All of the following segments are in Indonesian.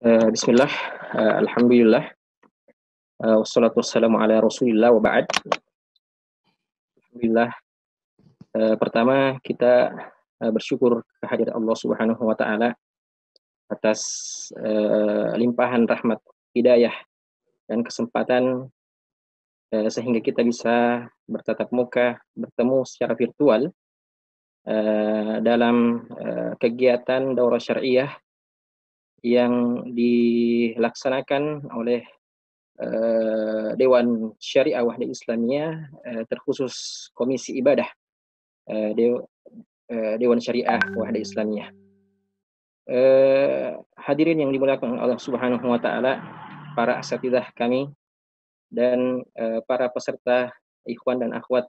Bismillah, alhamdulillah, wassalatu wassalamu ala rasulillah wa ba'd. Alhamdulillah, pertama kita bersyukur kehadirat Allah Subhanahu wa taala atas limpahan rahmat, hidayah dan kesempatan sehingga kita bisa bertatap muka, bertemu secara virtual dalam kegiatan daurah syariah yang dilaksanakan oleh Dewan Syariah Wahda Islamiyah, terkhusus Komisi Ibadah Dewan Syariah Wahda Islamiyah. Hadirin yang dimuliakan Allah Subhanahu wa taala, para asatidzah kami dan para peserta ikhwan dan akhwat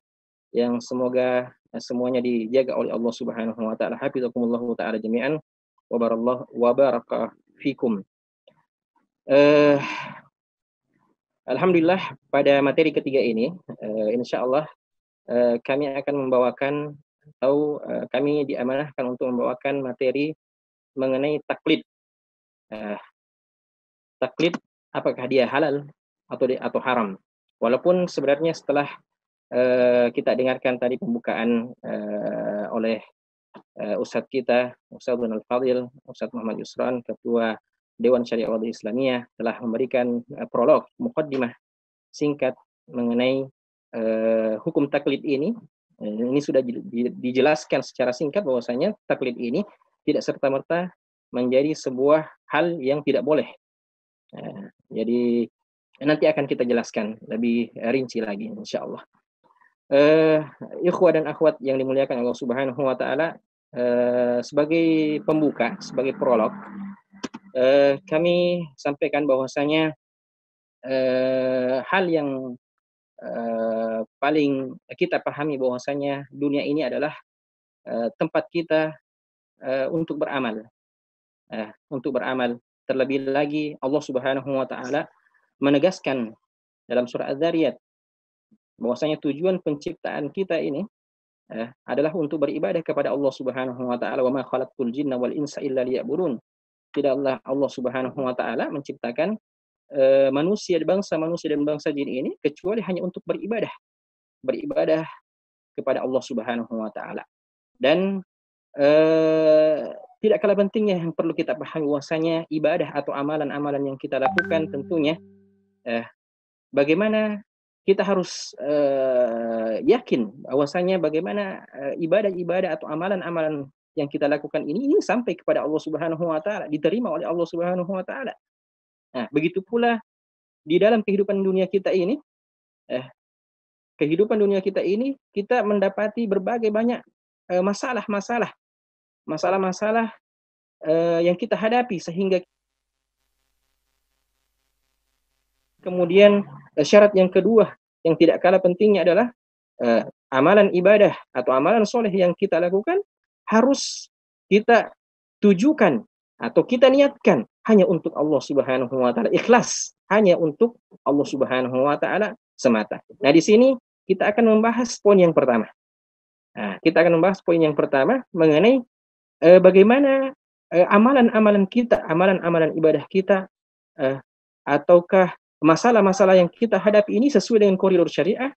yang semoga semuanya dijaga oleh Allah Subhanahu wa taala. Hafizakumullah taala jami'an wa baraka fikum. Alhamdulillah, pada materi ketiga ini, insya Allah kami akan membawakan atau kami diamanahkan untuk membawakan materi mengenai taklid. Taklid, apakah dia halal atau haram? Walaupun sebenarnya setelah kita dengarkan tadi pembukaan oleh Ustadz kita, Ustadz Al-Fadil, Ustadz Muhammad Yusran, Ketua Dewan Syariah Wahda Islamiyah, telah memberikan prolog, muqaddimah singkat mengenai hukum taklid ini. Ini sudah dijelaskan secara singkat bahwasanya taklid ini tidak serta-merta menjadi sebuah hal yang tidak boleh. Jadi nanti akan kita jelaskan lebih rinci lagi insyaallah. Ikhwah dan akhwat yang dimuliakan Allah Subhanahu wa taala, sebagai pembuka, sebagai prolog, kami sampaikan bahwasanya hal yang paling kita pahami bahwasanya dunia ini adalah tempat kita untuk beramal. Untuk beramal. Terlebih lagi Allah Subhanahu wa taala menegaskan dalam surah Az-Zariyat bahwasanya tujuan penciptaan kita ini adalah untuk beribadah kepada Allah Subhanahu wa taala. Wa ma khalaqtul jinna wal insa illa liya'budun. Tidaklah Allah Subhanahu wa taala menciptakan manusia dan bangsa jin ini kecuali hanya untuk beribadah kepada Allah Subhanahu wa taala. Dan tidak kalah pentingnya yang perlu kita pahami bahwasanya ibadah atau amalan-amalan yang kita lakukan tentunya bagaimana kita harus yakin bahwasanya bagaimana ibadah-ibadah atau amalan-amalan yang kita lakukan ini sampai kepada Allah Subhanahu wa taala, diterima oleh Allah Subhanahu wa taala. Nah, begitu pula di dalam kehidupan dunia kita ini, kita mendapati berbagai banyak masalah-masalah yang kita hadapi, sehingga kemudian syarat yang kedua yang tidak kalah pentingnya adalah amalan ibadah atau amalan soleh yang kita lakukan harus kita tujukan atau kita niatkan hanya untuk Allah Subhanahu wa taala, ikhlas hanya untuk Allah Subhanahu wa taala semata. Nah, di sini kita akan membahas poin yang pertama. Mengenai bagaimana amalan-amalan kita, amalan-amalan ibadah kita, ataukah masalah-masalah yang kita hadapi ini sesuai dengan koridor syariah,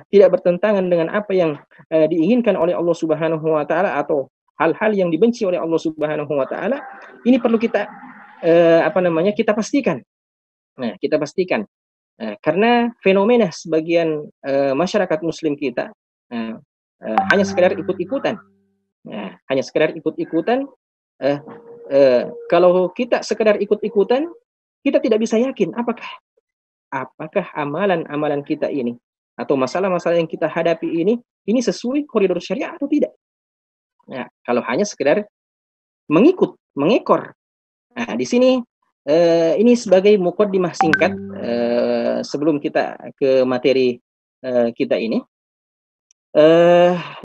tidak bertentangan dengan apa yang diinginkan oleh Allah Subhanahu wa taala atau hal-hal yang dibenci oleh Allah Subhanahu wa taala. Ini perlu kita kita pastikan. Nah, kita pastikan karena fenomena sebagian masyarakat muslim kita hanya sekedar ikut-ikutan. Kalau kita sekedar ikut-ikutan, kita tidak bisa yakin apakah amalan-amalan kita ini atau masalah-masalah yang kita hadapi ini sesuai koridor syariah atau tidak. Nah, kalau hanya sekedar mengekor. Nah, di sini ini sebagai muqaddimah singkat sebelum kita ke materi kita ini.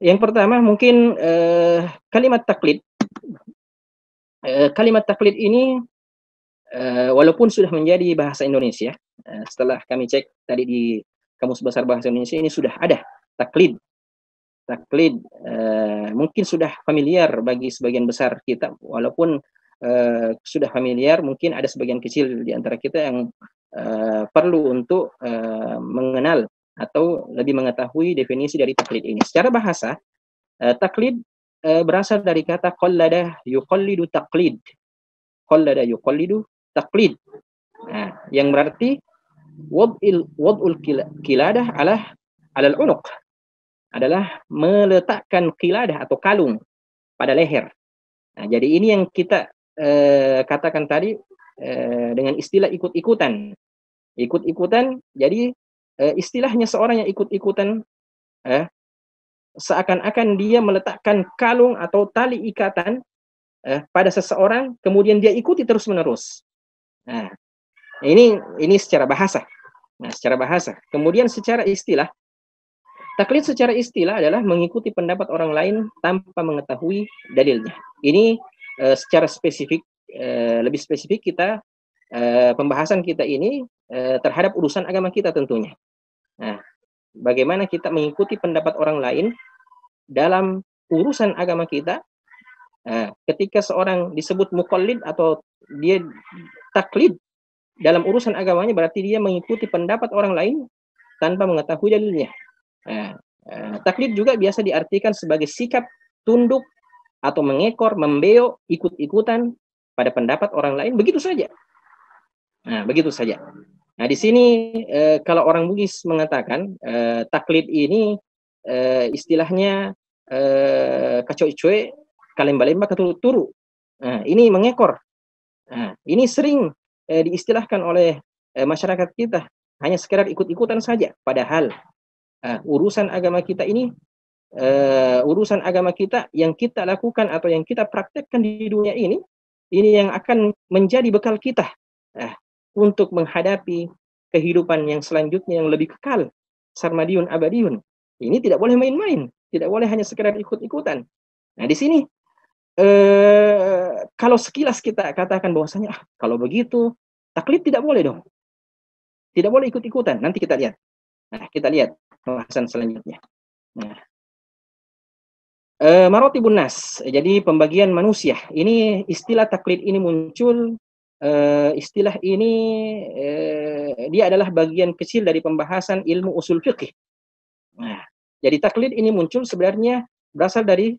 Yang pertama mungkin kalimat taklid. Kalimat taklid ini walaupun sudah menjadi bahasa Indonesia, setelah kami cek tadi di Kamus Besar Bahasa Indonesia, ini sudah ada taklid. Mungkin sudah familiar bagi sebagian besar kita, walaupun sudah familiar, mungkin ada sebagian kecil di antara kita yang perlu untuk mengenal atau lebih mengetahui definisi dari taklid ini. Secara bahasa, taklid berasal dari kata qallada yuqallidu taqlid. Qallada yuqallidu taqlid. Nah, yang berarti wad'ul qiladah alal unuq, adalah meletakkan qiladah atau kalung pada leher. Nah, jadi ini yang kita katakan tadi dengan istilah ikut-ikutan. Ikut-ikutan, jadi istilahnya seorang yang ikut-ikutan seakan-akan dia meletakkan kalung atau tali ikatan pada seseorang, kemudian dia ikuti terus-menerus. Nah, ini secara bahasa. Nah, secara bahasa. Kemudian secara istilah, taklid secara istilah adalah mengikuti pendapat orang lain tanpa mengetahui dalilnya. Ini secara spesifik, lebih spesifik kita pembahasan kita ini terhadap urusan agama kita tentunya. Nah, bagaimana kita mengikuti pendapat orang lain dalam urusan agama kita. Ketika seorang disebut muqallid atau dia taklid dalam urusan agamanya, berarti dia mengikuti pendapat orang lain tanpa mengetahui dalilnya. Taklid juga biasa diartikan sebagai sikap tunduk atau mengekor, membeo, ikut-ikutan pada pendapat orang lain, begitu saja. Nah, begitu saja. Nah, di sini kalau orang Bugis mengatakan taklid ini istilahnya kacoy-coy kalemba-lemba keturu-turu. Nah, ini mengekor. Nah, ini sering diistilahkan oleh masyarakat kita, hanya sekedar ikut-ikutan saja. Padahal urusan agama kita ini, urusan agama kita yang kita lakukan atau yang kita praktekkan di dunia ini yang akan menjadi bekal kita untuk menghadapi kehidupan yang selanjutnya yang lebih kekal, sarmadiyun abadiyun. Ini tidak boleh main-main, tidak boleh hanya sekedar ikut-ikutan. Nah, di sini kalau sekilas kita katakan bahwasanya kalau begitu taklid tidak boleh dong. Tidak boleh ikut-ikutan. Nanti kita lihat. Nah, kita lihat pembahasan selanjutnya. Nah, marotibun nas. Jadi pembagian manusia. Ini istilah taklid ini muncul, istilah ini dia adalah bagian kecil dari pembahasan ilmu usul fiqih. Nah, jadi taklid ini muncul sebenarnya berasal dari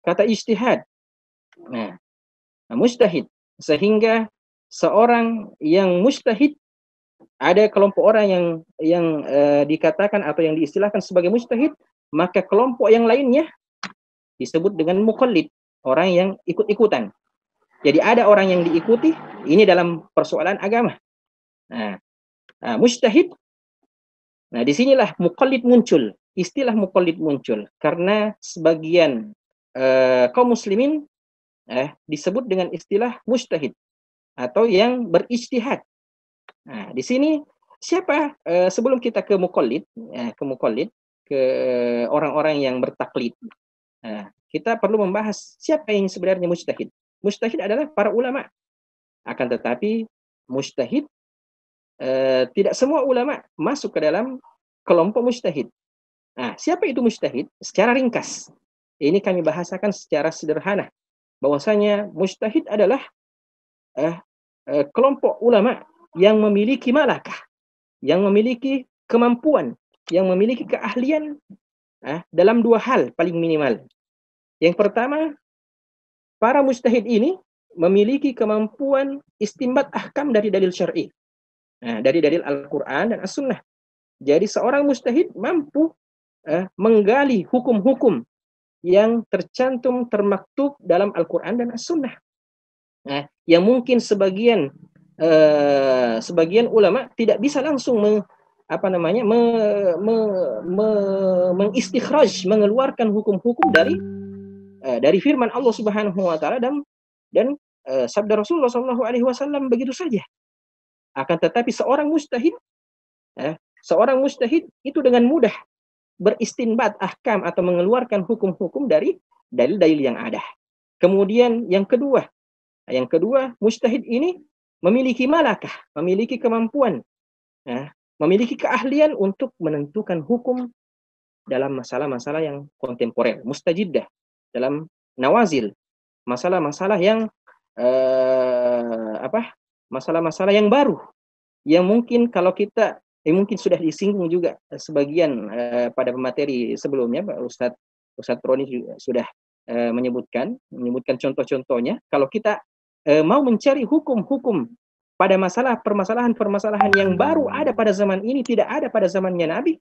kata ijtihad. Nah, mujtahid. Sehingga seorang yang mujtahid, ada kelompok orang yang dikatakan atau yang diistilahkan sebagai mujtahid, maka kelompok yang lainnya disebut dengan muqallid, orang yang ikut-ikutan. Jadi ada orang yang diikuti, ini dalam persoalan agama. Nah, mujtahid. Nah, disinilah muqallid muncul. Istilah muqallid muncul karena sebagian kaum muslimin disebut dengan istilah mujtahid atau yang berijtihad. Nah, di sini siapa sebelum kita ke muqallid, ke orang-orang yang bertaklid, kita perlu membahas siapa yang sebenarnya mujtahid. Mujtahid adalah para ulama. Akan tetapi mujtahid tidak semua ulama masuk ke dalam kelompok mujtahid. Nah, siapa itu mujtahid? Secara ringkas, ini kami bahasakan secara sederhana, bahwasanya mujtahid adalah kelompok ulama yang memiliki malakah, yang memiliki kemampuan, yang memiliki keahlian dalam dua hal paling minimal. Yang pertama, para mujtahid ini memiliki kemampuan istinbat ahkam dari dalil syar'i, dari dalil Al-Quran dan As-Sunnah. Jadi seorang mujtahid mampu menggali hukum-hukum yang tercantum, termaktub dalam Al-Quran dan As-Sunnah. Yang mungkin sebagian ulama tidak bisa langsung mengistikhraj, mengeluarkan hukum-hukum dari firman Allah Subhanahu wa taala dan sabda Rasulullah sallallahu alaihi wasallam begitu saja. Akan tetapi seorang mujtahid itu dengan mudah beristinbat ahkam atau mengeluarkan hukum-hukum dari dalil-dalil yang ada. Kemudian yang kedua, mujtahid ini memiliki malakah, memiliki kemampuan, memiliki keahlian untuk menentukan hukum dalam masalah-masalah yang kontemporer, mustajiddah, dalam nawazil, masalah-masalah yang masalah-masalah yang baru yang mungkin kalau kita mungkin sudah disinggung juga sebagian pada pemateri sebelumnya, Pak Ustadz Roni sudah menyebutkan contoh-contohnya. Kalau kita mau mencari hukum-hukum pada permasalahan-permasalahan yang baru ada pada zaman ini, tidak ada pada zamannya Nabi,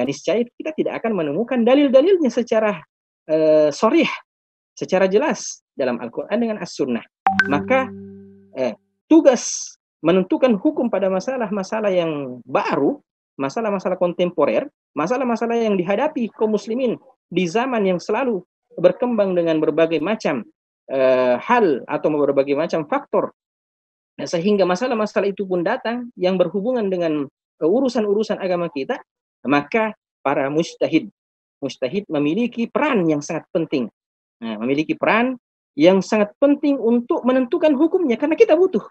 niscaya kita tidak akan menemukan dalil-dalilnya secara sharih, secara jelas dalam Al-Quran dengan As-Sunnah. Maka tugas menentukan hukum pada masalah-masalah yang baru, masalah-masalah kontemporer, masalah-masalah yang dihadapi kaum muslimin di zaman yang selalu berkembang dengan berbagai macam hal atau berbagai macam faktor, sehingga masalah-masalah itu pun datang yang berhubungan dengan urusan-urusan agama kita, maka para mujtahid memiliki peran yang sangat penting. Memiliki peran yang sangat penting untuk menentukan hukumnya, karena kita butuh.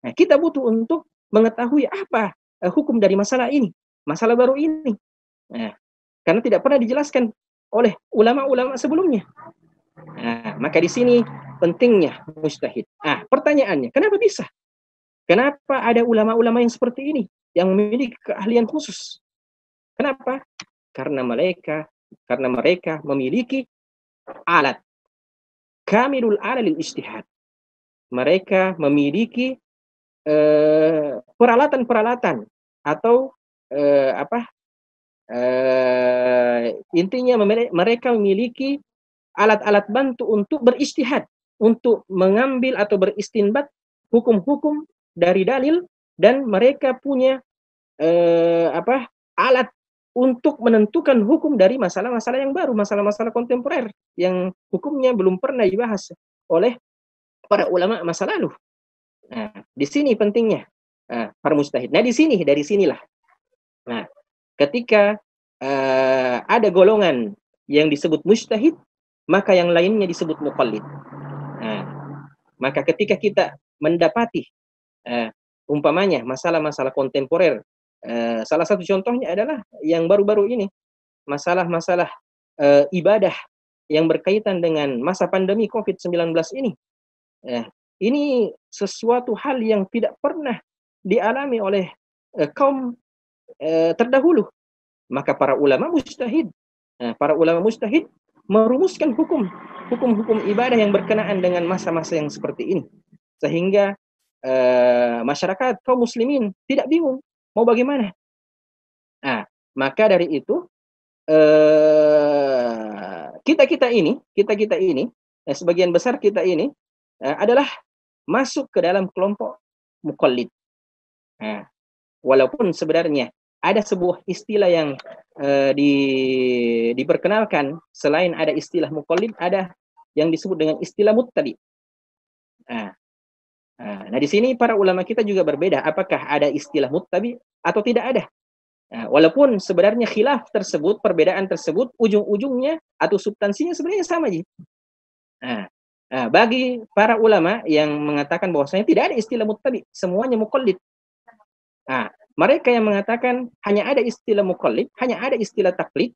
Kita butuh untuk mengetahui apa hukum dari masalah ini, masalah baru ini. Karena tidak pernah dijelaskan oleh ulama-ulama sebelumnya. Maka di sini pentingnya mujtahid. Pertanyaannya, kenapa bisa? Kenapa ada ulama-ulama yang seperti ini, yang memiliki keahlian khusus? Kenapa? Karena mereka memiliki alat. Kamilul alalil ijtihad. Mereka memiliki peralatan-peralatan atau intinya mereka memiliki alat-alat bantu untuk berijtihad, untuk mengambil atau beristinbat hukum-hukum dari dalil, dan mereka punya alat untuk menentukan hukum dari masalah-masalah yang baru, masalah-masalah kontemporer yang hukumnya belum pernah dibahas oleh para ulama masa lalu. Di sini pentingnya para mujtahid. Dari sinilah. Ketika ada golongan yang disebut mujtahid, maka yang lainnya disebut muqallid. Maka ketika kita mendapati umpamanya masalah-masalah kontemporer, salah satu contohnya adalah yang baru-baru ini, masalah-masalah ibadah yang berkaitan dengan masa pandemi COVID-19 ini. Ini sesuatu hal yang tidak pernah dialami oleh kaum terdahulu. Maka para ulama mujtahid merumuskan hukum-hukum ibadah yang berkenaan dengan masa-masa yang seperti ini, sehingga masyarakat kaum muslimin tidak bingung mau bagaimana. Maka dari itu kita ini sebagian besar kita ini adalah masuk ke dalam kelompok muqallid. Walaupun sebenarnya ada sebuah istilah yang diperkenalkan, selain ada istilah muqallid, ada yang disebut dengan istilah muttabi. Di sini para ulama kita juga berbeda, apakah ada istilah muttabi atau tidak ada. Walaupun sebenarnya khilaf tersebut, perbedaan tersebut, ujung-ujungnya atau substansinya sebenarnya sama. Bagi para ulama yang mengatakan bahwasanya tidak ada istilah muttabi, semuanya muqallid. Mereka yang mengatakan hanya ada istilah muqallid, hanya ada istilah taklid,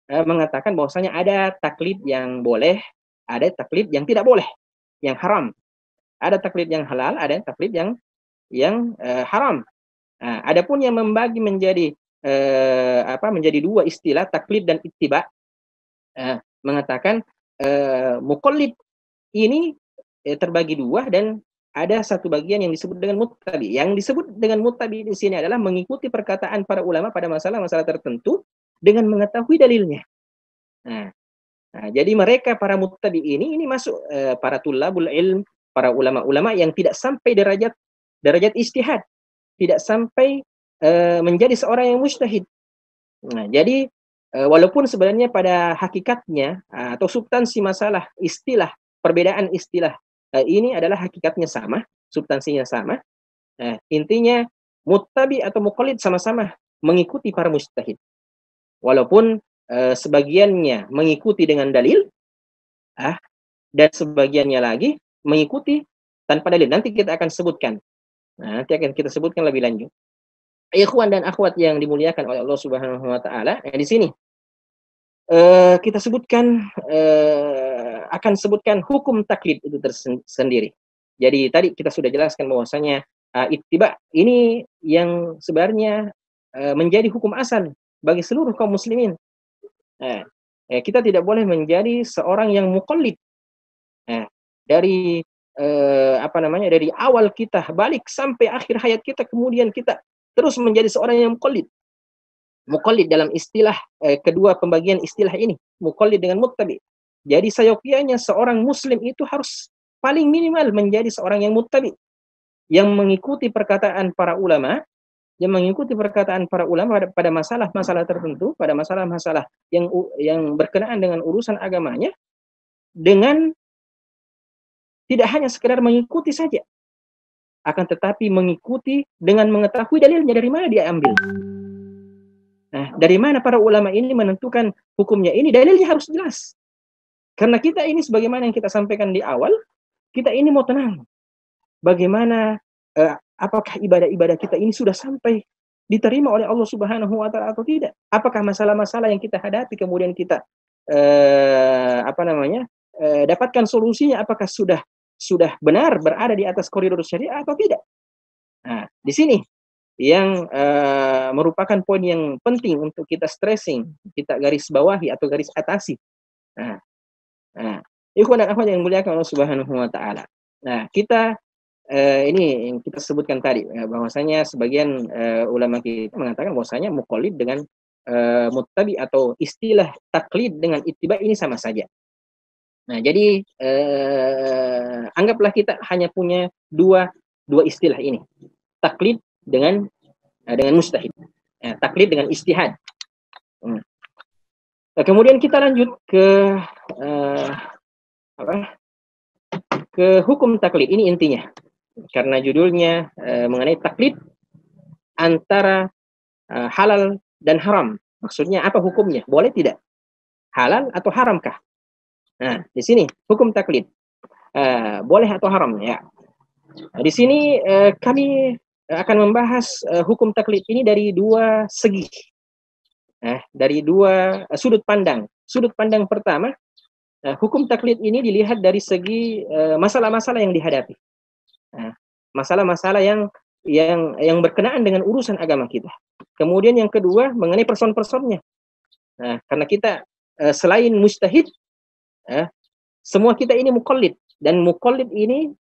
mengatakan bahwasanya ada taklid yang boleh, ada taklid yang tidak boleh, yang haram. Ada taklid yang halal, ada taklid yang haram. Adapun yang membagi menjadi dua istilah, taklid dan ittiba, mengatakan muqallid ini terbagi dua, dan ada satu bagian yang disebut dengan muttabi. Yang disebut dengan muttabi di sini adalah mengikuti perkataan para ulama pada masalah-masalah tertentu dengan mengetahui dalilnya. Jadi mereka para muttabi ini masuk para tulabul ilm, para ulama-ulama yang tidak sampai derajat ijtihad, tidak sampai menjadi seorang yang mujtahid. Jadi walaupun sebenarnya pada hakikatnya atau substansi masalah istilah, perbedaan istilah ini adalah hakikatnya sama, substansinya sama. Intinya muttabi atau muqallid sama-sama mengikuti para mujtahid. Walaupun sebagiannya mengikuti dengan dalil, dan sebagiannya lagi mengikuti tanpa dalil. Nanti kita akan sebutkan. Nanti akan kita sebutkan lebih lanjut. Ikhwan dan akhwat yang dimuliakan oleh Allah Subhanahu wa taala, di sini kita sebutkan akan sebutkan hukum taklid itu tersendiri. Jadi tadi kita sudah jelaskan bahwasanya ittiba ini yang sebenarnya menjadi hukum asal bagi seluruh kaum muslimin. Kita tidak boleh menjadi seorang yang muqallid. Dari dari awal kita balik sampai akhir hayat kita, kemudian kita terus menjadi seorang yang muqallid. Muqallid dalam istilah kedua pembagian istilah ini, muqallid dengan muttabi. Jadi sayogianya seorang muslim itu harus paling minimal menjadi seorang yang muttabi, yang mengikuti perkataan para ulama, pada masalah-masalah tertentu, pada masalah-masalah yang berkenaan dengan urusan agamanya, dengan tidak hanya sekedar mengikuti saja, akan tetapi mengikuti dengan mengetahui dalilnya dari mana dia ambil. Nah, dari mana para ulama ini menentukan hukumnya ini, dalilnya harus jelas. Karena kita ini sebagaimana yang kita sampaikan di awal, kita ini mau tenang. Bagaimana apakah ibadah-ibadah kita ini sudah sampai diterima oleh Allah Subhanahu wa taala atau tidak? Apakah masalah-masalah yang kita hadapi kemudian kita dapatkan solusinya, apakah sudah benar berada di atas koridor syariah atau tidak? Nah, di sini yang merupakan poin yang penting untuk kita stressing, kita garis bawahi atau garis atasi. Ikhwan dan akhwat yang dimuliakan Allah Subhanahu wa taala. Nah, kita ini yang kita sebutkan tadi, bahwasanya sebagian ulama kita mengatakan bahwasanya muqallid dengan muttabi atau istilah taklid dengan ittiba ini sama saja. Nah, jadi anggaplah kita hanya punya dua istilah ini, taklid dengan mustahid, taklid dengan istihad. Kemudian kita lanjut ke hukum taklid. Ini intinya, karena judulnya mengenai taklid antara halal dan haram. Maksudnya apa hukumnya? Boleh tidak? Halal atau haramkah? Nah, di sini hukum taklid boleh atau haram ya. Nah, di sini kami akan membahas hukum taklid ini dari dua segi, dari dua sudut pandang. Sudut pandang pertama, hukum taklid ini dilihat dari segi masalah-masalah yang dihadapi, masalah-masalah yang berkenaan dengan urusan agama kita. Kemudian yang kedua mengenai person-personnya. Nah, karena kita selain mujtahid, semua kita ini muqallid, dan muqallid ini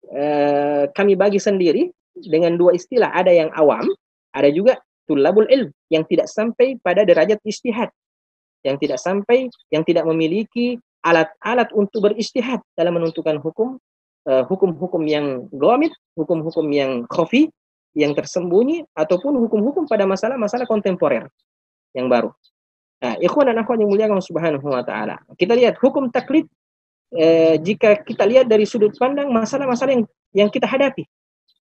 kami bagi sendiri dengan dua istilah. Ada yang awam, ada juga tulabul ilm yang tidak sampai pada derajat ijtihad, yang tidak memiliki alat-alat untuk beristihad dalam menentukan hukum-hukum yang ghamid, hukum-hukum yang khafi, yang tersembunyi, ataupun hukum-hukum pada masalah-masalah kontemporer yang baru. Nah, ikhwan dan akhwat yang muliakan Subhanahu wa taala. Kita lihat hukum taklid jika kita lihat dari sudut pandang masalah-masalah yang kita hadapi.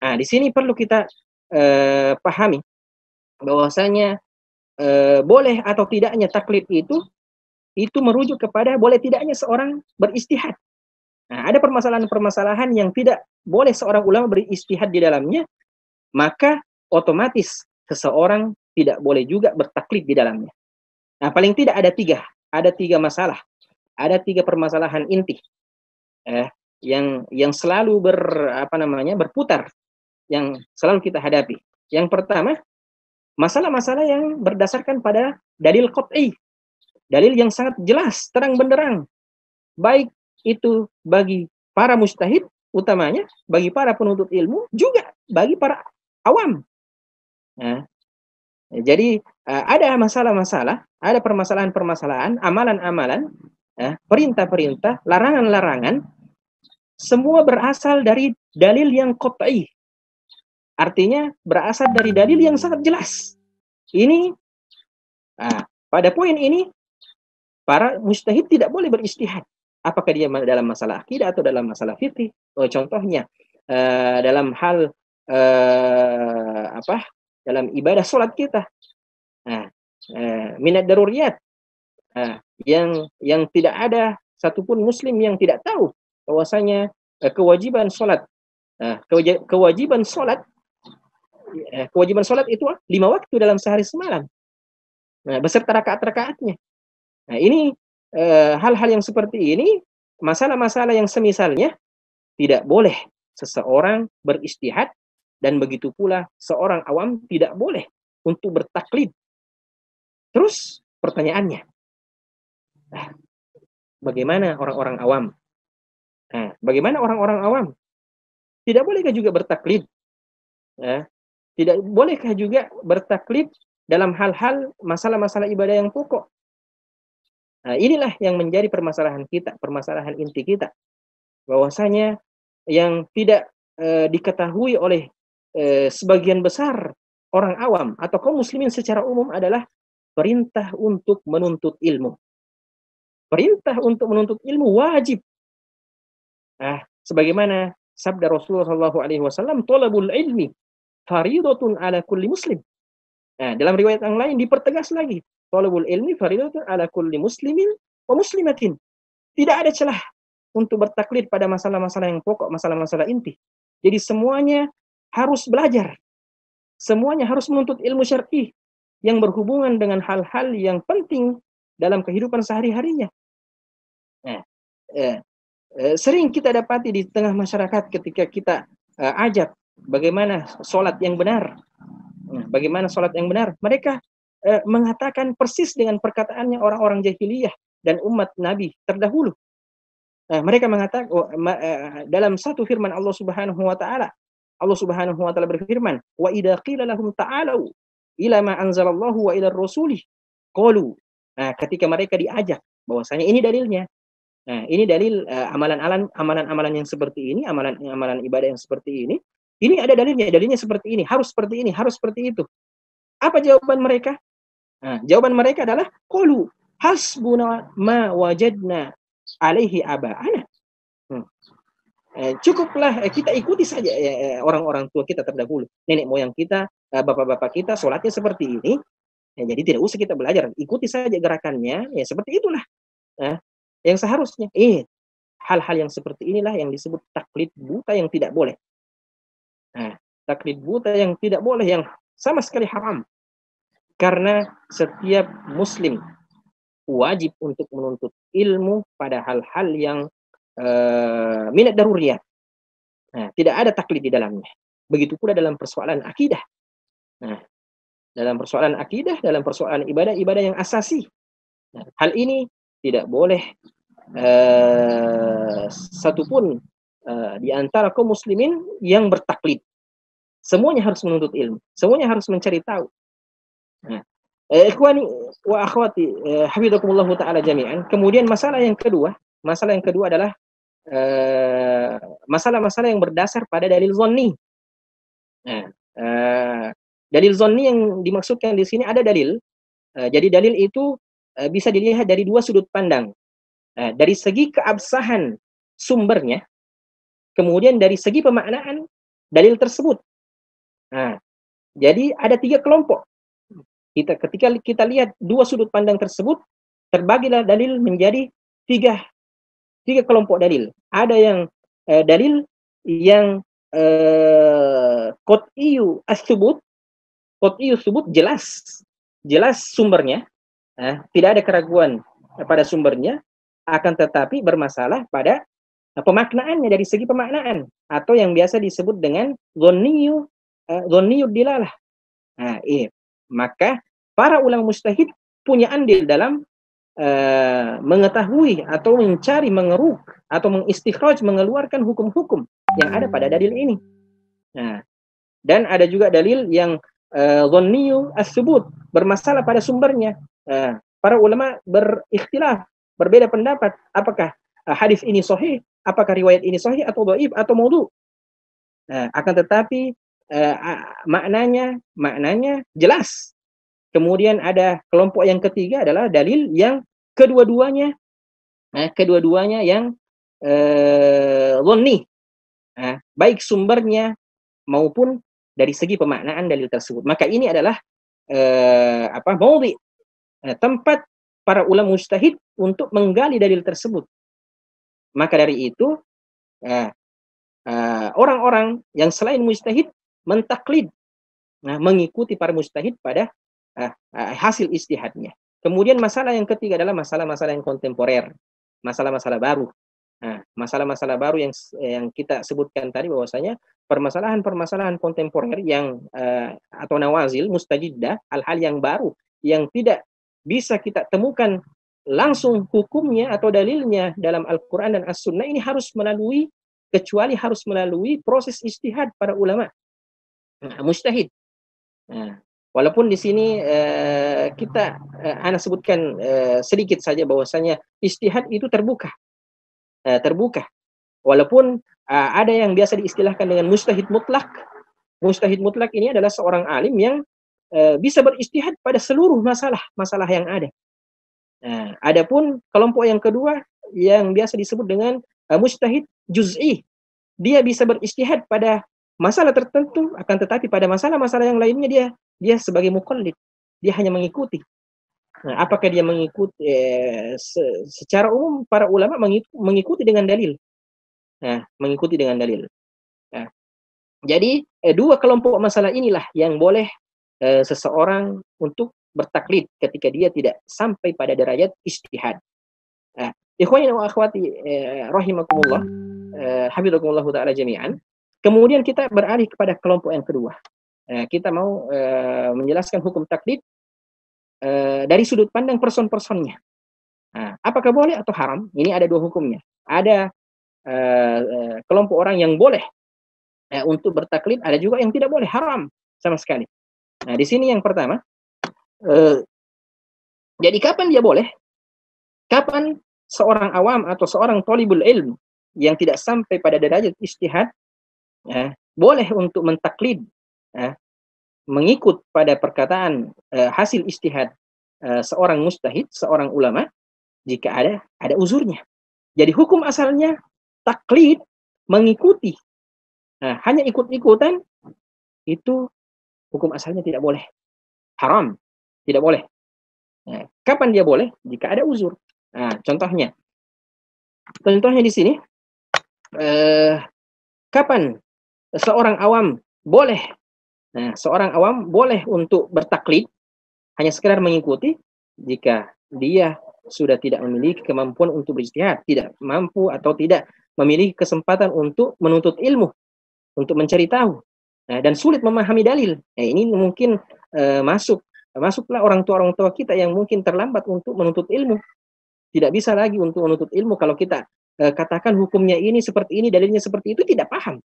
Nah, di sini perlu kita pahami bahwasanya boleh atau tidaknya taklid itu merujuk kepada boleh tidaknya seorang beristihad. Nah, ada permasalahan-permasalahan yang tidak boleh seorang ulama beristihad di dalamnya, maka otomatis seseorang tidak boleh juga bertaklid di dalamnya. Nah, paling tidak ada tiga masalah, ada tiga permasalahan inti yang selalu berputar, yang selalu kita hadapi. Yang pertama, masalah-masalah yang berdasarkan pada dalil qat'i, dalil yang sangat jelas, terang benderang, baik itu bagi para mujtahid utamanya, bagi para penuntut ilmu, juga bagi para awam. Nah, jadi ada masalah-masalah, ada permasalahan-permasalahan, amalan-amalan, perintah-perintah, larangan-larangan, semua berasal dari dalil yang qat'i. Artinya berasal dari dalil yang sangat jelas. Ini pada poin ini para mujtahid tidak boleh beristihad. Apakah dia dalam masalah akidah atau dalam masalah fikih? Contohnya dalam hal dalam ibadah sholat kita, minat daruriyat, yang tidak ada satupun muslim yang tidak tahu bahwasanya kewajiban sholat itu 5 waktu dalam sehari semalam, beserta rakaat-rakaatnya. Nah, ini hal-hal yang seperti ini masalah-masalah yang semisalnya tidak boleh seseorang beristihad, dan begitu pula seorang awam tidak boleh untuk bertaklid. Terus pertanyaannya, nah, bagaimana orang-orang awam? Nah, bagaimana orang-orang awam? Tidak bolehkah juga bertaklid? Nah, tidak bolehkah juga bertaklid dalam hal-hal masalah-masalah ibadah yang pokok? Nah, inilah yang menjadi permasalahan kita, permasalahan inti kita. Bahwasanya yang tidak diketahui oleh sebagian besar orang awam atau kaum muslimin secara umum adalah perintah untuk menuntut ilmu. Perintah untuk menuntut ilmu wajib. Nah, sebagaimana sabda Rasulullah SAW, "Thalabul ilmi fariidatun ala kulli muslim." Nah, dalam riwayat yang lain dipertegas lagi, "Thalabul ilmi fariidatun ala kulli muslimin wa muslimatin." Tidak ada celah untuk bertaklid pada masalah-masalah yang pokok, masalah-masalah inti. Jadi semuanya harus belajar. Semuanya harus menuntut ilmu syar'i yang berhubungan dengan hal-hal yang penting dalam kehidupan sehari-harinya. Nah, sering kita dapati di tengah masyarakat ketika kita ajak bagaimana sholat yang benar. Bagaimana sholat yang benar? Mereka mengatakan persis dengan perkataannya orang-orang jahiliyah dan umat Nabi terdahulu. Mereka mengatakan dalam satu firman Allah Subhanahu wa taala, Allah Subhanahu wa taala berfirman, "Wa idza qila lahum ta'alu ila ma anzalallahu wa ila rasuli qalu." Nah, ketika mereka diajak bahwasanya ini dalilnya. Nah, ini dalil amalan-amalan yang seperti ini, amalan ibadah yang seperti ini ada dalilnya, dalilnya seperti ini, harus seperti ini, harus seperti itu. Apa jawaban mereka? Nah, jawaban mereka adalah qalu hasbuna ma wajadna alaihi aba'ana. Cukuplah kita ikuti saja orang-orang tua kita terdahulu, nenek moyang kita, bapak-bapak kita sholatnya seperti ini, jadi tidak usah kita belajar, ikuti saja gerakannya, ya seperti itulah yang seharusnya. Hal-hal yang seperti inilah yang disebut taklid buta yang tidak boleh. Nah, taklid buta yang tidak boleh, yang sama sekali haram, karena setiap muslim wajib untuk menuntut ilmu pada hal-hal yang minat daruriyat. Nah, tidak ada taklid di dalamnya. Begitu pula dalam persoalan akidah. Nah, dalam persoalan akidah, dalam persoalan ibadah-ibadah yang asasi. Nah, hal ini tidak boleh satupun di antara kaum muslimin yang bertaklid. Semuanya harus menuntut ilmu. Semuanya harus mencari tahu. Nah, ikhwani wa akhwati, hafizakumullah taala jami'an. Kemudian masalah yang kedua adalah masalah-masalah yang berdasar pada dalil zonni. Nah, dalil zonni yang dimaksudkan di sini ada dalil. Jadi dalil itu bisa dilihat dari dua sudut pandang. Dari segi keabsahan sumbernya, kemudian dari segi pemaknaan dalil tersebut. Nah, jadi ada tiga kelompok. Ketika kita lihat dua sudut pandang tersebut, terbagilah dalil menjadi tiga kelompok dalil. Ada yang dalil yang qat'iyyu as-subut, jelas sumbernya, tidak ada keraguan pada sumbernya, akan tetapi bermasalah pada pemaknaannya, dari segi pemaknaan, atau yang biasa disebut dengan dhanniyud dilalah. Nah, maka para ulama mujtahid punya andil dalam mengetahui atau mencari, mengeruk atau mengistikhraj, mengeluarkan hukum-hukum yang ada pada dalil ini. Nah, dan ada juga dalil yang dhanniyyu as-subut, bermasalah pada sumbernya. Para ulama berikhtilaf, berbeda pendapat, apakah hadis ini sahih, apakah riwayat ini sahih atau dhaif atau maudhu. Akan tetapi maknanya jelas. Kemudian ada kelompok yang ketiga adalah dalil yang kedua-duanya yang dhanni, baik sumbernya maupun dari segi pemaknaan dalil tersebut. Maka ini adalah maudhi, tempat para ulama mujtahid untuk menggali dalil tersebut. Maka dari itu orang-orang yang selain mujtahid mentaklid, mengikuti para mujtahid pada hasil ijtihadnya. Kemudian masalah yang ketiga adalah masalah-masalah yang kontemporer, masalah-masalah baru. Nah, masalah-masalah baru yang kita sebutkan tadi bahwasanya permasalahan-permasalahan kontemporer yang atau nawazil mustajiddah, hal-hal yang baru yang tidak bisa kita temukan langsung hukumnya atau dalilnya dalam Al-Qur'an dan As-Sunnah, ini kecuali harus melalui proses ijtihad para ulama, mujtahid. Nah, walaupun di sini ana sebutkan sedikit saja bahwasanya ijtihad itu terbuka. Walaupun ada yang biasa diistilahkan dengan mujtahid mutlak. Mujtahid mutlak ini adalah seorang alim yang bisa berijtihad pada seluruh masalah yang ada. Nah, adapun kelompok yang kedua yang biasa disebut dengan mujtahid juz'i. Dia bisa berijtihad pada masalah tertentu, akan tetapi pada masalah-masalah yang lainnya dia sebagai muqallid. Dia hanya mengikuti. Nah, apakah dia mengikuti secara umum para ulama mengikuti dengan dalil. Nah, mengikuti dengan dalil. Nah, jadi dua kelompok masalah inilah yang boleh seseorang untuk bertaklid ketika dia tidak sampai pada derajat ijtihad. Nah, ikhwani wa akhwati rahimakumullah, hafizakumullah taala jami'an. Kemudian kita beralih kepada kelompok yang kedua. Kita mau menjelaskan hukum taklid dari sudut pandang person-personnya. Nah, apakah boleh atau haram? Ini ada dua hukumnya. Ada kelompok orang yang boleh untuk bertaklid, ada juga yang tidak boleh, haram sama sekali. Nah, di sini yang pertama, jadi kapan dia boleh? Kapan seorang awam atau seorang thalibul ilm yang tidak sampai pada derajat ijtihad boleh untuk mentaklid, mengikut pada perkataan hasil ijtihad seorang mujtahid, seorang ulama, jika ada uzurnya. Jadi hukum asalnya taklid, mengikuti. Nah, hanya ikut-ikutan itu hukum asalnya tidak boleh. Haram, tidak boleh. Nah, kapan dia boleh? Jika ada uzur. Nah, contohnya di sini, kapan seorang awam boleh? Nah, seorang awam boleh untuk bertaklid, hanya sekedar mengikuti jika dia sudah tidak memiliki kemampuan untuk berijtihad, tidak mampu atau tidak memiliki kesempatan untuk menuntut ilmu, untuk mencari tahu, dan sulit memahami dalil. Ini mungkin masuklah orang tua kita yang mungkin terlambat untuk menuntut ilmu. Tidak bisa lagi untuk menuntut ilmu kalau kita katakan hukumnya ini seperti ini, dalilnya seperti itu, tidak paham.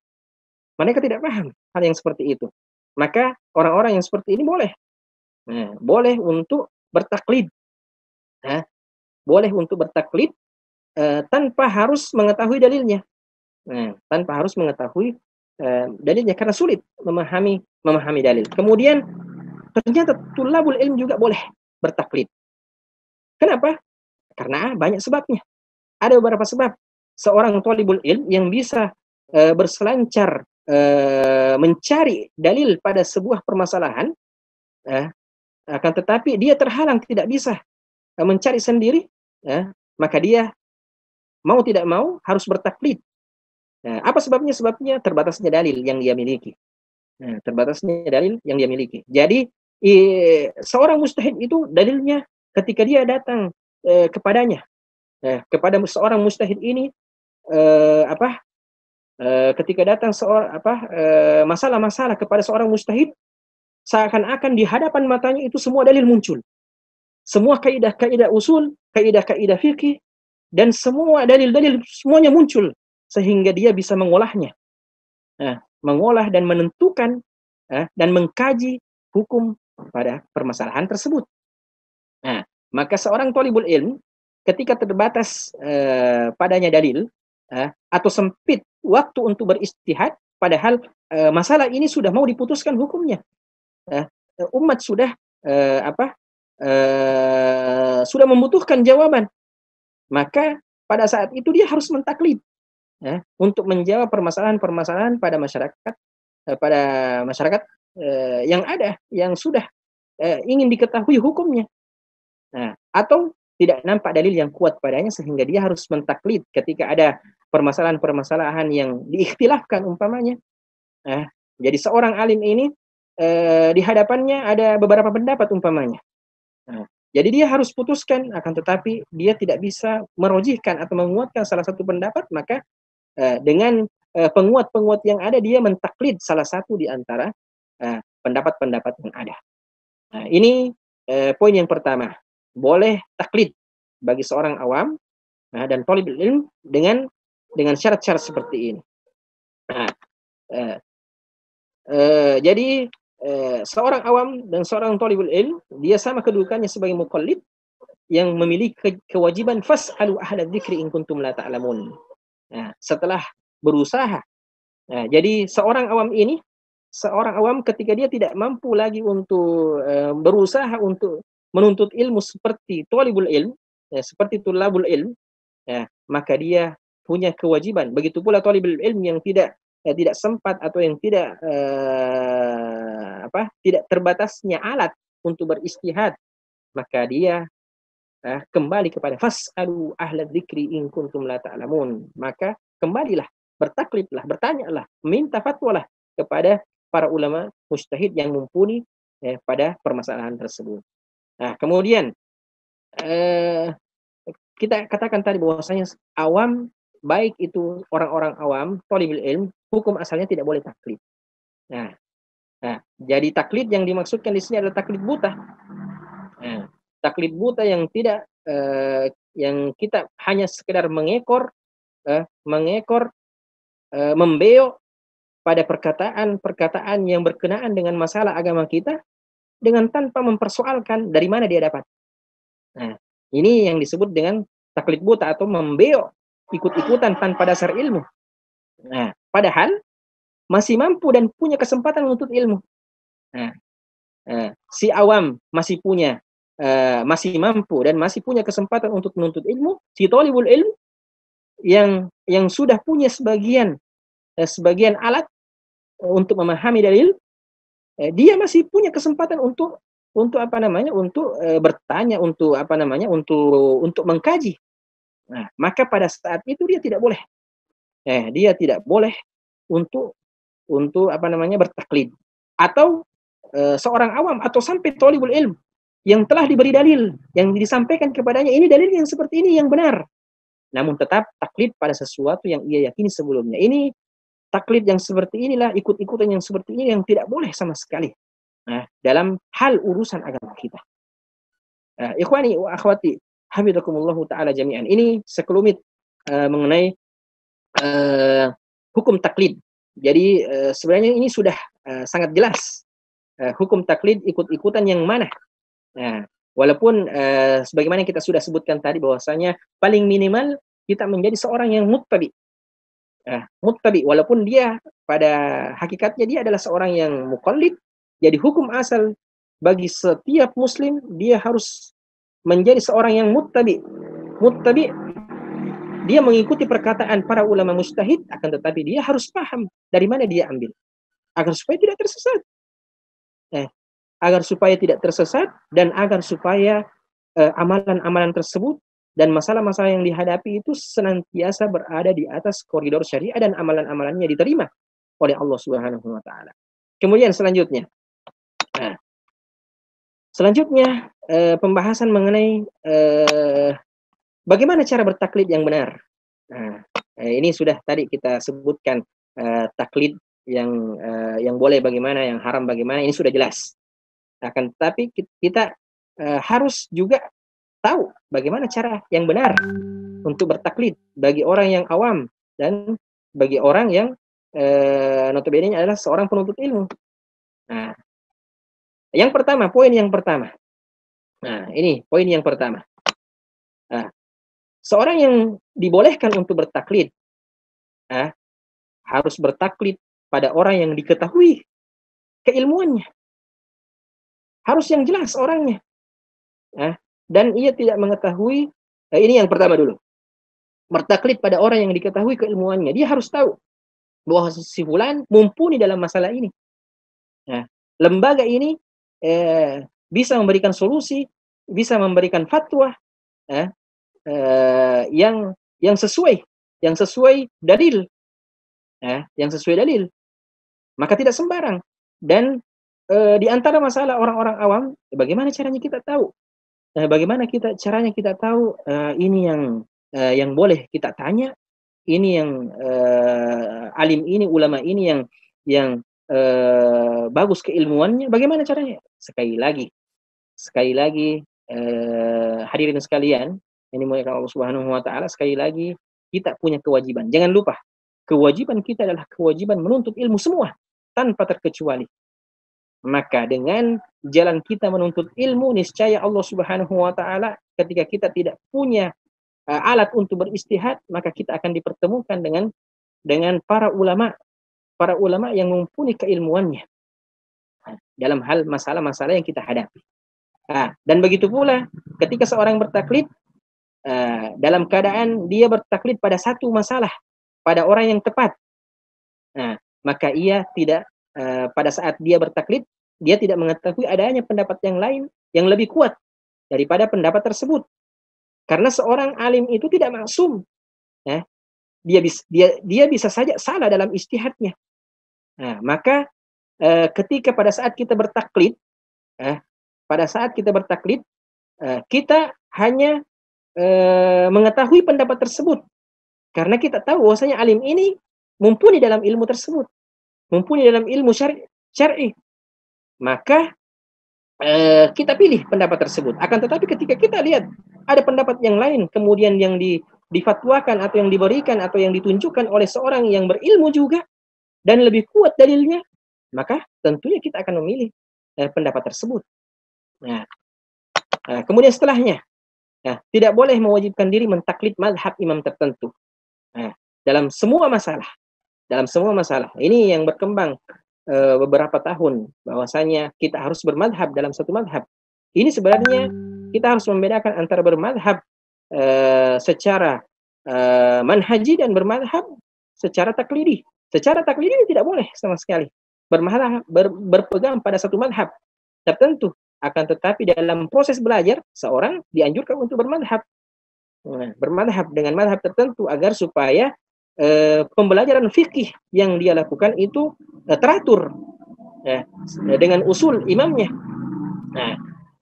Mereka tidak paham hal yang seperti itu. Maka orang-orang yang seperti ini boleh. Boleh untuk bertaklid. Boleh untuk bertaklid tanpa harus mengetahui dalilnya. Tanpa harus mengetahui dalilnya, karena sulit memahami dalil. Kemudian ternyata tulabul ilm juga boleh bertaklid. Kenapa? Karena banyak sebabnya. Ada beberapa sebab. Seorang thalibul ilm yang bisa berselancar mencari dalil pada sebuah permasalahan, akan tetapi dia terhalang, tidak bisa mencari sendiri, maka dia mau tidak mau harus bertaklid. Apa sebabnya? Sebabnya terbatasnya dalil yang dia miliki. Terbatasnya dalil yang dia miliki. Jadi seorang mujtahid itu dalilnya ketika dia datang kepadanya, kepada seorang mujtahid ini, ketika datang masalah-masalah kepada seorang mujtahid, seakan-akan di hadapan matanya itu semua dalil muncul. Semua kaidah-kaidah usul, kaidah-kaidah fikih, dan semua dalil-dalil semuanya muncul sehingga dia bisa mengolahnya. Mengolah dan menentukan dan mengkaji hukum pada permasalahan tersebut. Maka seorang thalibul ilm ketika terbatas padanya dalil atau sempit waktu untuk berijtihad, padahal masalah ini sudah mau diputuskan hukumnya, umat sudah sudah membutuhkan jawaban, maka pada saat itu dia harus mentaklid untuk menjawab permasalahan-permasalahan pada masyarakat yang ada, yang sudah ingin diketahui hukumnya, atau tidak nampak dalil yang kuat padanya sehingga dia harus mentaklid ketika ada permasalahan-permasalahan yang diikhtilafkan umpamanya. Jadi seorang alim ini di hadapannya ada beberapa pendapat umpamanya. Jadi dia harus putuskan, akan tetapi dia tidak bisa merojihkan atau menguatkan salah satu pendapat, maka dengan penguat-penguat yang ada dia mentaklid salah satu di antara pendapat-pendapat yang ada. Nah, ini poin yang pertama. Boleh taklid bagi seorang awam dan thalibul ilm dengan syarat-syarat seperti ini. Nah, jadi seorang awam dan seorang thalibul ilm dia sama kedudukannya sebagai muqallid yang memiliki kewajiban fas'alu ahla dzikri in kuntum la ta'lamun. Nah, setelah berusaha. Nah, jadi seorang awam ketika dia tidak mampu lagi untuk berusaha untuk menuntut ilmu seperti thalibul ilm, seperti tulabul ilm, maka dia punya kewajiban. Begitu pula thalibul ilm yang tidak sempat atau yang tidak terbatasnya alat untuk beristihad, maka dia kembali kepada fas'alu ahla dzikri in kuntum la ta'lamun. Maka kembalilah, bertaklidlah, bertanyalah, minta fatwalah kepada para ulama mujtahid yang mumpuni pada permasalahan tersebut. Nah, kemudian kita katakan tadi bahwasanya awam, baik itu orang-orang awam, thalibul ilm, hukum asalnya tidak boleh taklid. Nah, jadi taklid yang dimaksudkan di sini adalah taklid buta. Nah, taklid buta yang tidak yang kita hanya sekedar mengekor, membeo pada perkataan-perkataan yang berkenaan dengan masalah agama kita dengan tanpa mempersoalkan dari mana dia dapat. Nah, ini yang disebut dengan taklid buta atau membeo, ikut-ikutan tanpa dasar ilmu. Nah, padahal masih mampu dan punya kesempatan menuntut ilmu. Nah, si awam masih mampu dan masih punya kesempatan untuk menuntut ilmu. Si thalibul ilm yang sudah punya sebagian alat untuk memahami dalil, dia masih punya kesempatan untuk bertanya, untuk mengkaji. Nah, maka pada saat itu dia tidak boleh untuk bertaklid. Atau seorang awam atau sampai thalibul ilm yang telah diberi dalil, yang disampaikan kepadanya ini dalil yang seperti ini yang benar, namun tetap taklid pada sesuatu yang ia yakini sebelumnya. Ini taklid yang seperti inilah, ikut-ikutan yang seperti ini yang tidak boleh sama sekali dalam hal urusan agama kita. Ikhwani wa akhwati hafizakumullahu taala jami'an. Ini sekelumit mengenai hukum taklid. Jadi sebenarnya ini sudah sangat jelas hukum taklid ikut-ikutan yang mana. Nah, walaupun sebagaimana kita sudah sebutkan tadi bahwasanya paling minimal kita menjadi seorang yang muttabi. Muttabi walaupun dia pada hakikatnya dia adalah seorang yang muqallid. Jadi hukum asal bagi setiap muslim dia harus menjadi seorang yang muttabi. Muttabi dia mengikuti perkataan para ulama mujtahid, akan tetapi dia harus paham dari mana dia ambil agar supaya tidak tersesat. Agar supaya tidak tersesat dan agar supaya amalan-amalan tersebut dan masalah-masalah yang dihadapi itu senantiasa berada di atas koridor syariah dan amalan-amalannya diterima oleh Allah Subhanahu wa taala. Kemudian selanjutnya pembahasan mengenai bagaimana cara bertaklid yang benar. Ini sudah tadi kita sebutkan taklid yang boleh bagaimana, yang haram bagaimana, ini sudah jelas. Akan tetapi kita harus juga tahu bagaimana cara yang benar untuk bertaklid bagi orang yang awam dan bagi orang yang notabene adalah seorang penuntut ilmu. Nah, poin yang pertama. Nah, ini poin yang pertama. Seorang yang dibolehkan untuk bertaklid harus bertaklid pada orang yang diketahui keilmuannya. Harus yang jelas orangnya. Dan ia tidak mengetahui, ini yang pertama dulu. Bertaklid pada orang yang diketahui keilmuannya. Dia harus tahu bahwa si fulan mumpuni dalam masalah ini. Lembaga ini bisa memberikan solusi, bisa memberikan fatwa yang sesuai dalil. Yang sesuai dalil. Maka tidak sembarang. Dan di antara masalah orang-orang awam, bagaimana caranya kita tahu Bagaimana caranya kita tahu ini yang boleh kita tanya, ini yang alim ini, ulama ini yang bagus keilmuannya, bagaimana caranya? Sekali lagi hadirin sekalian, ini muliakan Allah Subhanahu wa taala, sekali lagi kita punya kewajiban. Jangan lupa, kewajiban kita adalah kewajiban menuntut ilmu semua tanpa terkecuali. Maka dengan jalan kita menuntut ilmu, niscaya Allah Subhanahu wa taala ketika kita tidak punya alat untuk beristihad, maka kita akan dipertemukan dengan para ulama yang mumpuni keilmuannya dalam hal masalah-masalah yang kita hadapi. Dan begitu pula ketika seorang bertaklid dalam keadaan dia bertaklid pada satu masalah pada orang yang tepat, maka ia tidak pada saat dia bertaklid dia tidak mengetahui adanya pendapat yang lain yang lebih kuat daripada pendapat tersebut. Karena seorang alim itu tidak maksum. Dia bisa saja salah dalam ijtihadnya. Maka ketika pada saat kita bertaklid, kita hanya mengetahui pendapat tersebut. Karena kita tahu bahwasanya alim ini mumpuni dalam ilmu tersebut. Mumpuni dalam ilmu syar'i. Maka kita pilih pendapat tersebut. Akan tetapi ketika kita lihat ada pendapat yang lain, kemudian yang difatwakan atau yang diberikan atau yang ditunjukkan oleh seorang yang berilmu juga dan lebih kuat dalilnya, maka tentunya kita akan memilih pendapat tersebut. Kemudian setelahnya, tidak boleh mewajibkan diri mentaklid mazhab imam tertentu dalam semua masalah. Ini yang berkembang beberapa tahun, bahwasanya kita harus bermadhab dalam satu madhab. Ini sebenarnya kita harus membedakan antara bermadhab secara manhaji dan bermadhab secara taklidi. Secara taklidi tidak boleh sama sekali berpegang pada satu madhab tertentu. Akan tetapi dalam proses belajar, seorang dianjurkan untuk bermadhab. Bermadhab dengan madhab tertentu agar supaya pembelajaran fikih yang dia lakukan itu teratur dengan usul imamnya.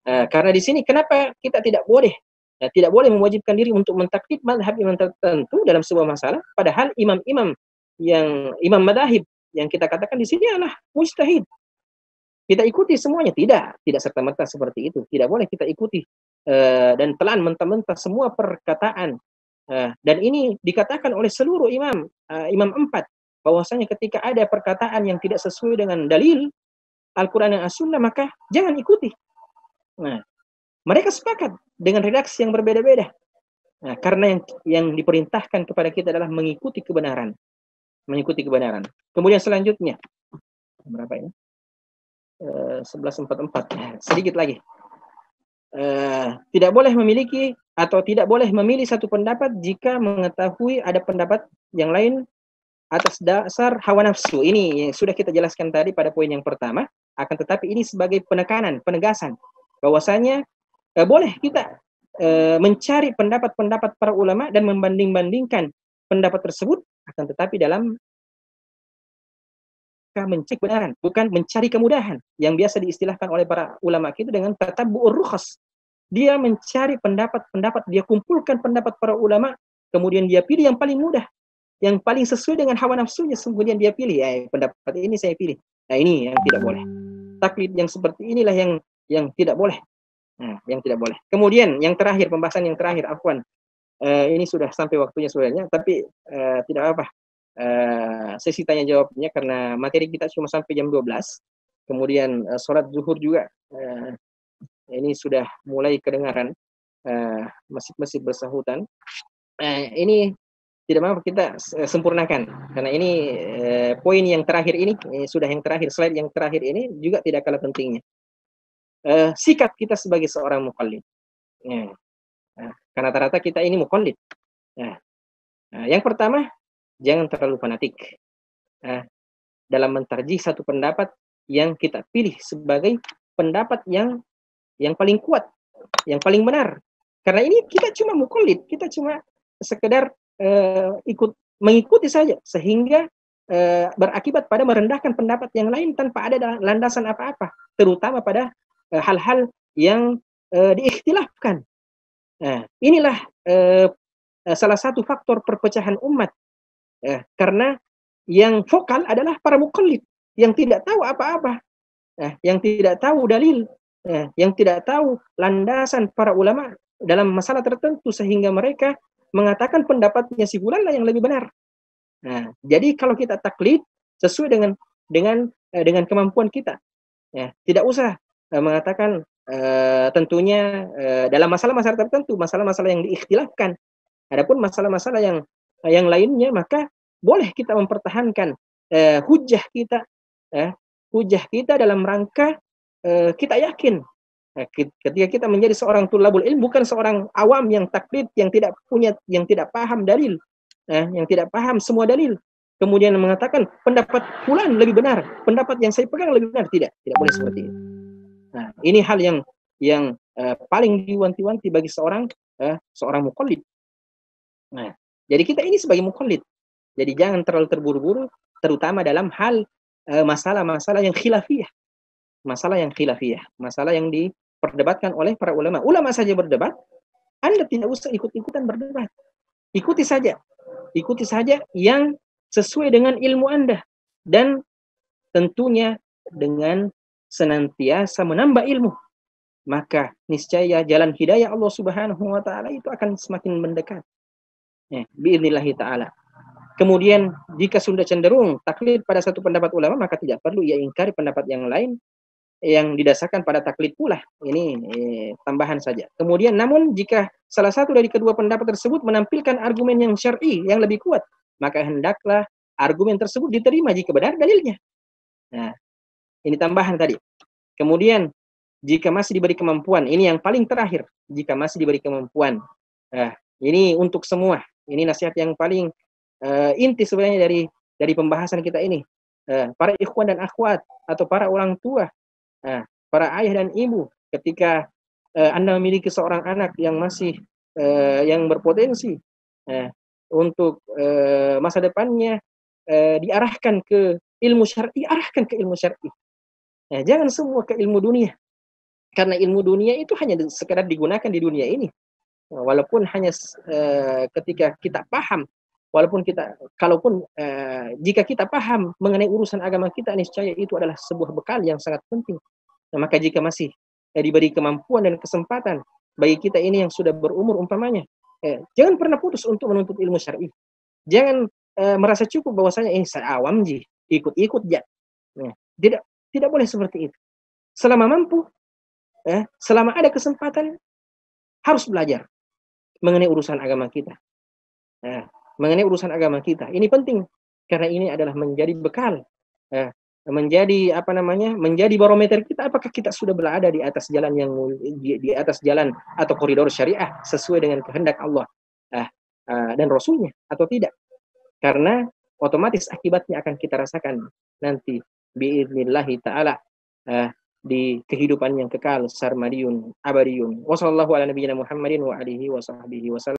Karena di sini kenapa kita tidak boleh mewajibkan diri untuk mentaklid mazhab imam tertentu dalam sebuah masalah, padahal imam-imam yang imam madzhab yang kita katakan di sini adalah mujtahid. Kita ikuti semuanya, tidak serta-merta seperti itu. Tidak boleh kita ikuti dan telan mentah-mentah semua perkataan. Dan ini dikatakan oleh seluruh imam 4, bahwasanya ketika ada perkataan yang tidak sesuai dengan dalil Al-Quran dan As-Sunnah, maka jangan ikuti. Mereka sepakat dengan redaksi yang berbeda-beda. Karena yang diperintahkan kepada kita adalah mengikuti kebenaran. Kemudian selanjutnya, berapa ini? 11:44. Sedikit lagi. Tidak boleh memiliki atau tidak boleh memilih satu pendapat jika mengetahui ada pendapat yang lain atas dasar hawa nafsu. Ini sudah kita jelaskan tadi pada poin yang pertama. Akan tetapi ini sebagai penegasan bahwasanya boleh kita mencari pendapat-pendapat para ulama dan membanding-bandingkan pendapat tersebut, akan tetapi dalam mencari kebenaran, bukan mencari kemudahan yang biasa diistilahkan oleh para ulama kita dengan tatabbu'ur rukhas. Dia mencari pendapat-pendapat, dia kumpulkan pendapat para ulama, kemudian dia pilih yang paling mudah, yang paling sesuai dengan hawa nafsunya, kemudian dia pilih, pendapat ini saya pilih. Ini yang tidak boleh. Taklid yang seperti inilah yang tidak boleh. Yang tidak boleh. Kemudian yang terakhir, pembahasan yang terakhir, afwan. Ini sudah sampai waktunya sebenarnya, tapi tidak apa. Sesi tanya jawabnya karena materi kita cuma sampai jam 12. Kemudian sholat zuhur juga ini sudah mulai kedengaran masjid-masjid bersahutan. Ini tidak apa kita sempurnakan karena ini poin yang terakhir ini sudah yang terakhir, slide yang terakhir ini juga tidak kalah pentingnya. Sikap kita sebagai seorang muqallid. Karena rata-rata kita ini muqallid. Yang pertama, jangan terlalu fanatik dalam mentarjih satu pendapat yang kita pilih sebagai pendapat yang paling kuat, yang paling benar. Karena ini kita cuma muqallid, kita cuma sekedar mengikuti saja, sehingga berakibat pada merendahkan pendapat yang lain tanpa ada landasan apa-apa, terutama pada hal-hal yang diikhtilafkan. Nah, inilah salah satu faktor perpecahan umat, karena yang vokal adalah para muqallid yang tidak tahu apa-apa, yang tidak tahu dalil, yang tidak tahu landasan para ulama dalam masalah tertentu sehingga mereka mengatakan pendapatnya si fulan lah yang lebih benar. Nah, jadi kalau kita taklid sesuai dengan kemampuan kita, tidak usah mengatakan tentunya dalam masalah-masalah tertentu, masalah-masalah yang diikhtilafkan. Adapun masalah-masalah yang lainnya maka boleh kita mempertahankan hujah kita, hujah kita dalam rangka kita yakin ketika kita menjadi seorang tulabul ilm, bukan seorang awam yang taklid, yang tidak paham dalil, yang tidak paham semua dalil, kemudian mengatakan pendapat fulan lebih benar, pendapat yang saya pegang lebih benar. Tidak boleh seperti itu. Nah, ini hal yang paling diwanti-wanti bagi seorang muqallid. Nah, jadi kita ini sebagai muqallid, jadi jangan terlalu terburu-buru, terutama dalam hal masalah-masalah yang khilafiyah, masalah yang diperdebatkan oleh para ulama. Ulama saja berdebat, Anda tidak usah ikut-ikutan berdebat. Ikuti saja yang sesuai dengan ilmu Anda, dan tentunya dengan senantiasa menambah ilmu, maka niscaya jalan hidayah Allah Subhanahu wa taala itu akan semakin mendekat. Biidznillah taala. Kemudian jika sudah cenderung taklid pada satu pendapat ulama, maka tidak perlu ia ingkari pendapat yang lain yang didasarkan pada taklid pula. Ini tambahan saja. Kemudian namun jika salah satu dari kedua pendapat tersebut menampilkan argumen yang syar'i yang lebih kuat, maka hendaklah argumen tersebut diterima jika benar dalilnya. Nah, ini tambahan tadi. Kemudian jika masih diberi kemampuan, ini yang paling terakhir, jika masih diberi kemampuan. Ini untuk semua. Ini nasihat yang paling inti sebenarnya dari pembahasan kita ini. Para ikhwan dan akhwat atau para orang tua, para ayah dan ibu, ketika Anda memiliki seorang anak yang masih yang berpotensi untuk masa depannya diarahkan ke ilmu syar'i, arahkan ke ilmu syar'i. Jangan semua ke ilmu dunia. Karena ilmu dunia itu hanya sekedar digunakan di dunia ini. Walaupun hanya ketika kita paham, jika kita paham mengenai urusan agama kita, niscaya itu adalah sebuah bekal yang sangat penting. Nah, maka jika masih diberi kemampuan dan kesempatan bagi kita ini yang sudah berumur umpamanya, jangan pernah putus untuk menuntut ilmu syar'i. Jangan merasa cukup bahwasanya ini saya awam ikut-ikut ya. Tidak boleh seperti itu. Selama mampu, selama ada kesempatan, harus belajar mengenai urusan agama kita. Ini penting karena ini adalah menjadi bekal, menjadi barometer kita, apakah kita sudah berada di atas jalan atau koridor syariah sesuai dengan kehendak Allah dan Rasulnya atau tidak. Karena otomatis akibatnya akan kita rasakan nanti biidznillah taala di kehidupan yang kekal sarmadiyun abadiyun. Wassallallahu ala nabiyyina Muhammadin wa alihi wa sahbihi wasallam.